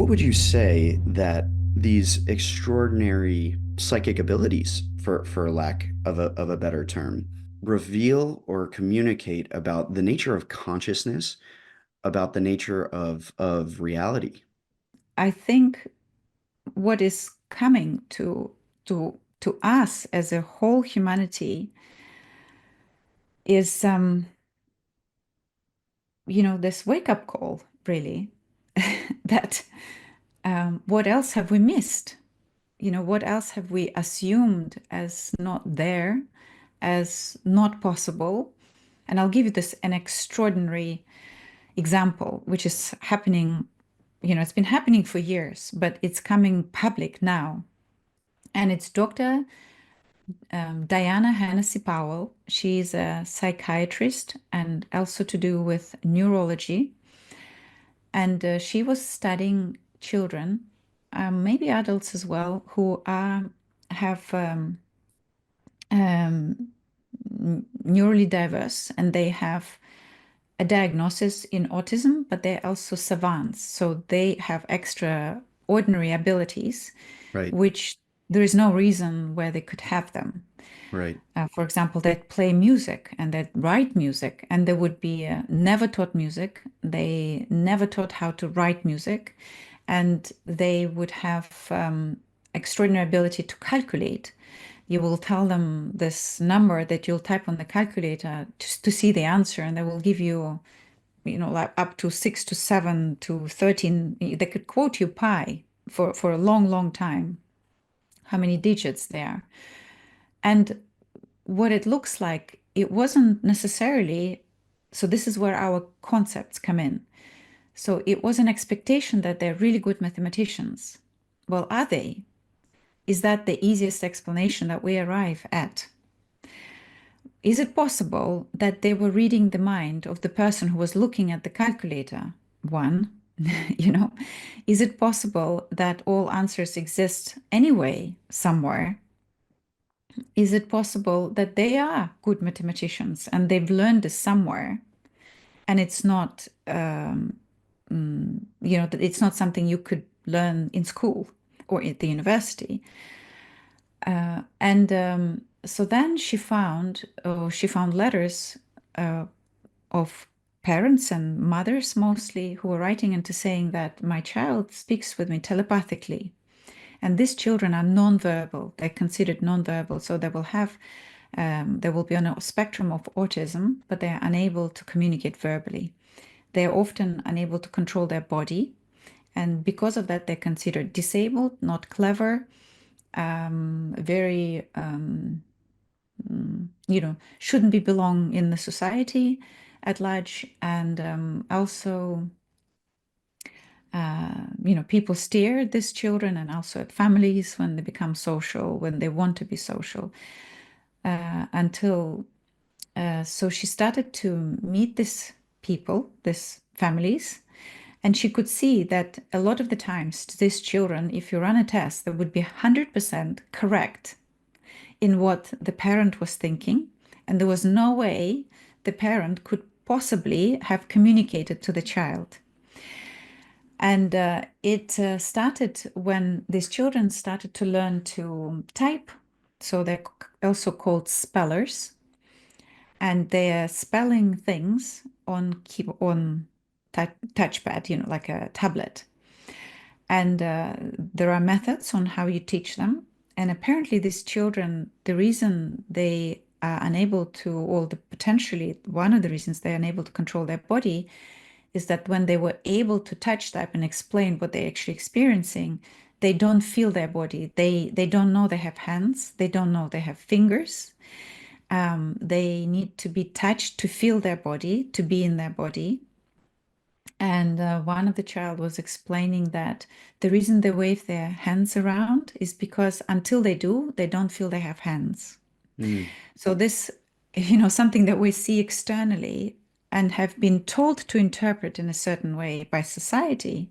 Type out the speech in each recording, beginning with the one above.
What would you say that these extraordinary psychic abilities, for lack of a better term, reveal or communicate about the nature of consciousness, about the nature of reality? I think what is coming to us as a whole humanity is this wake-up call, really, that what else have we missed? What else have we assumed as not there, as not possible? And I'll give you this an extraordinary example, which is happening, it's been happening for years, but it's coming public now. And it's Dr. Diana Hennessy Powell. She's a psychiatrist and also to do with neurology. And she was studying children, maybe adults as well, who have um, neurally diverse and they have a diagnosis in autism, but they're also savants. So they have extraordinary abilities, Right, which there is no reason where they could have them. right, For example, they'd play music and they'd write music, and they would be never taught music. They never taught how to write music, and they would have extraordinary ability to calculate. You will tell them this number that you'll type on the calculator to see the answer, and they will give you, like up to 6 to 7 to 13. They could quote you pi for a long, long time, how many digits there. And what it looks like, it wasn't necessarily, so this is where our concepts come in. So it was an expectation that they're really good mathematicians. Well, are they? Is that the easiest explanation that we arrive at? Is it possible that they were reading the mind of the person who was looking at the calculator? One, you know, is it possible that all answers exist anyway somewhere? Is it possible that they are good mathematicians and they've learned this somewhere and it's not, that it's not something you could learn in school or at the university? And so then she found letters of parents and mothers mostly who were writing into saying that my child speaks with me telepathically. And these children are nonverbal. They're considered nonverbal, so they will be on a spectrum of autism, but they are unable to communicate verbally. They are often unable to control their body, and because of that, they're considered disabled, not clever, very, shouldn't be belong in the society at large, and also people stare at these children and also at families when they become social, when they want to be social, until so she started to meet these people, these families, and she could see that a lot of the times these children, if you run a test, that would be 100% correct in what the parent was thinking, and there was no way the parent could possibly have communicated to the child. And it started when these children started to learn to type. So they're also called spellers. And they're spelling things on touchpad, like a tablet. And there are methods on how you teach them. And apparently, these children, the reason they are unable to, or potentially one of the reasons they're unable to control their body is that when they were able to touch that and explain what they're actually experiencing, they don't feel their body. They don't know they have hands. They don't know they have fingers. They need to be touched to feel their body, to be in their body. And one of the child was explaining that the reason they wave their hands around is because until they do, they don't feel they have hands. mm, So this, something that we see externally and have been told to interpret in a certain way by society,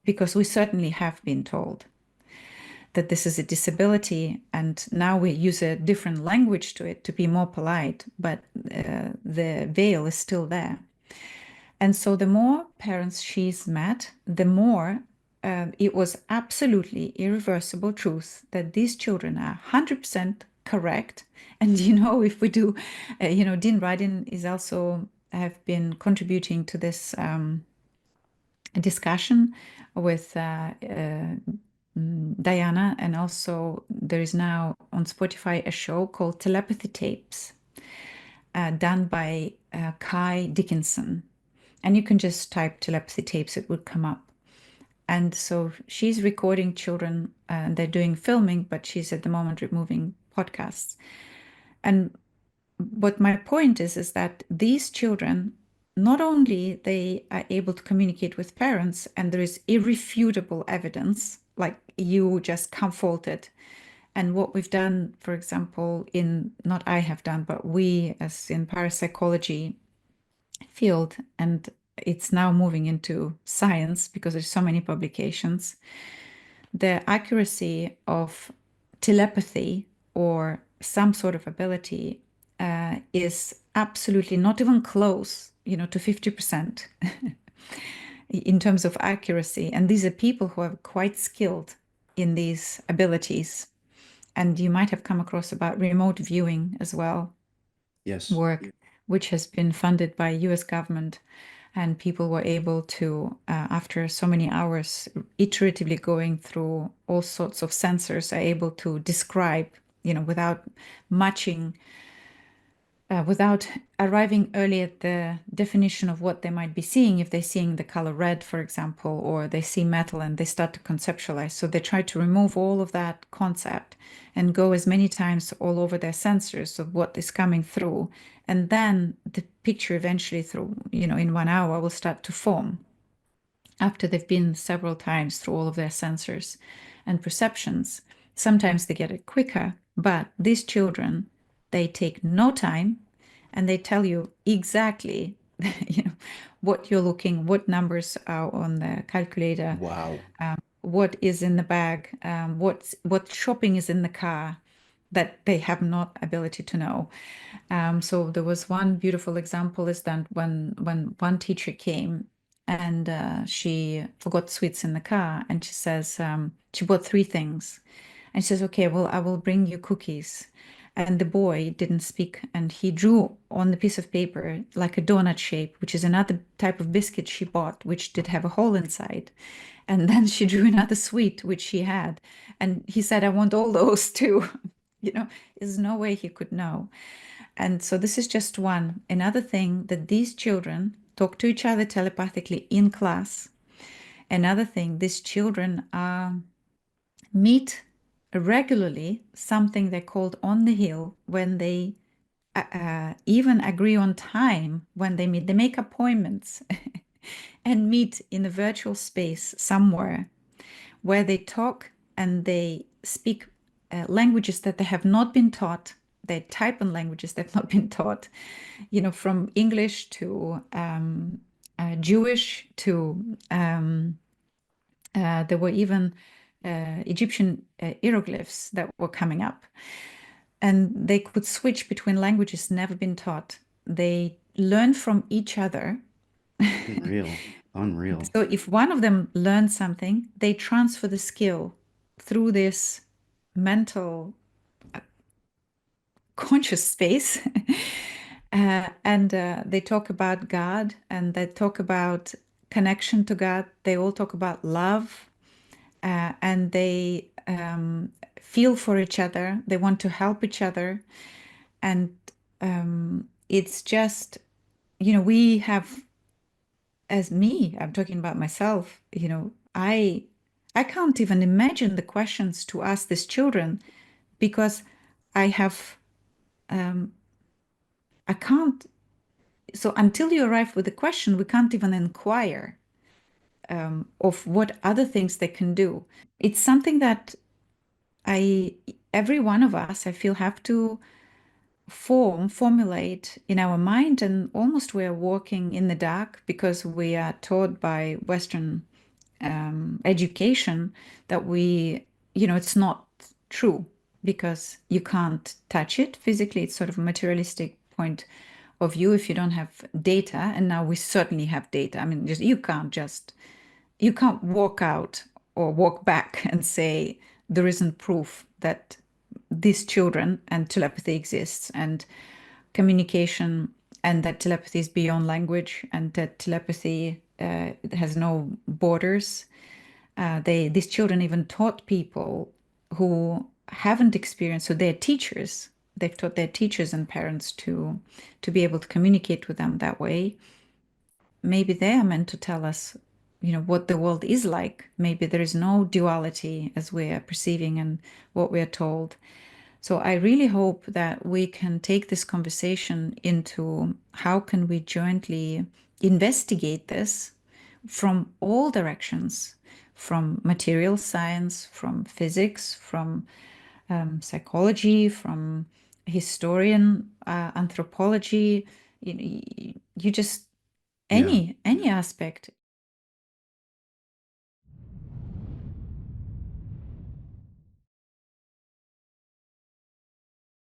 because we certainly have been told that this is a disability, and now we use a different language to it to be more polite, but the veil is still there. And so the more parents she's met, the more it was absolutely irreversible truth that these children are 100% correct. And if we do, Dean Radin is also have been contributing to this discussion with Diana, and also there is now on Spotify a show called Telepathy Tapes, done by Kai Dickinson. And you can just type telepathy tapes, it would come up. And so she's recording children, and they're doing filming, but she's at the moment removing podcasts. And what my point is that these children, not only they are able to communicate with parents, and there is irrefutable evidence, like you just can't fault it. And what we've done, for example, not I have done, but we as in parapsychology field, and it's now moving into science because there's so many publications, the accuracy of telepathy or some sort of ability is absolutely not even close, to 50% in terms of accuracy. And these are people who are quite skilled in these abilities. And you might have come across about remote viewing as well, Yes. work, which has been funded by US government. And people were able to, after so many hours, iteratively going through all sorts of sensors, are able to describe, without matching, without arriving early at the definition of what they might be seeing. If they're seeing the color red, for example, or they see metal and they start to conceptualize. So they try to remove all of that concept and go as many times all over their sensors of what is coming through. And then the picture eventually through, in 1 hour will start to form after they've been several times through all of their sensors and perceptions. Sometimes they get it quicker, but these children, they take no time and they tell you exactly, what you're looking, what numbers are on the calculator, Wow. what is in the bag, what shopping is in the car that they have not ability to know. So there was one beautiful example is that when one teacher came and she forgot sweets in the car, and she says she bought three things, and she says, "Okay, well, I will bring you cookies." And the boy didn't speak, and he drew on the piece of paper like a donut shape, which is another type of biscuit she bought, which did have a hole inside. And then she drew another sweet, which she had. And he said, "I want all those too." There's no way he could know. And so this is just one. Another thing that these children talk to each other telepathically in class. Another thing, these children meet regularly, something they called on the hill, when they even agree on time when they meet. They make appointments and meet in a virtual space somewhere where they talk and they speak languages that they have not been taught. They type in languages that have not been taught, from English to Jewish to there were even Egyptian hieroglyphs that were coming up. And they could switch between languages never been taught. They learn from each other. Unreal. Unreal. So if one of them learns something, they transfer the skill through this mental conscious space. And they talk about God, and they talk about connection to God. They all talk about love, and they feel for each other. They want to help each other. And it's just, we have, as me, I'm talking about myself, I can't even imagine the questions to ask these children, because I have I can't. So until you arrive with the question, we can't even inquire of what other things they can do. It's something that every one of us, I feel, have to formulate in our mind, and almost we are walking in the dark because we are taught by Western education that it's not true, because you can't touch it physically. It's sort of a materialistic point of view if you don't have data. And now we certainly have data. I mean, you can't walk out or walk back and say there isn't proof that these children and telepathy exists and communication, and that telepathy is beyond language, and that telepathy has no borders. These children even taught people who haven't experienced, so they're teachers. They've taught their teachers and parents to be able to communicate with them that way. Maybe they are meant to tell us, what the world is like. Maybe there is no duality as we are perceiving and what we are told. So I really hope that we can take this conversation into how can we jointly investigate this from all directions, from material science, from physics, from psychology, from historian anthropology, you just Yeah. any aspect.